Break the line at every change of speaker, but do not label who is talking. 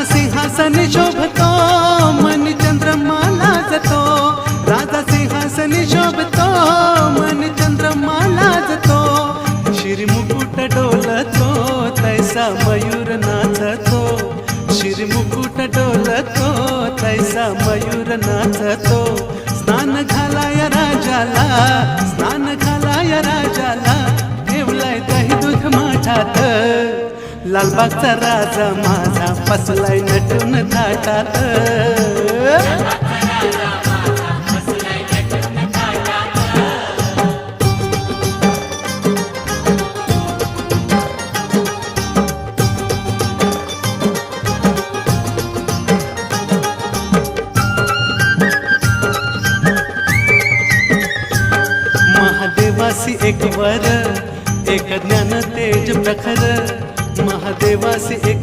राजा सिंहासनी शोभतो मन चंद्रमा लाजतो, राजा सिंहासनी शोभतो मन चंद्रमा लाजतो, शिरमुकुट डोलतो तैसा मयूर नाचतो, शिरमुकुट डोलतो तैसा मयूर नाचतो, स्नान घालाय राजाला, स्नान घालाय राजाला, ठेवलाय दही दूध माठात, लालबागचा राजा माझा बसलाय नटून थाटात. महादेवासी एक वर एक ज्ञान तेज प्रखर, महादेवासी एक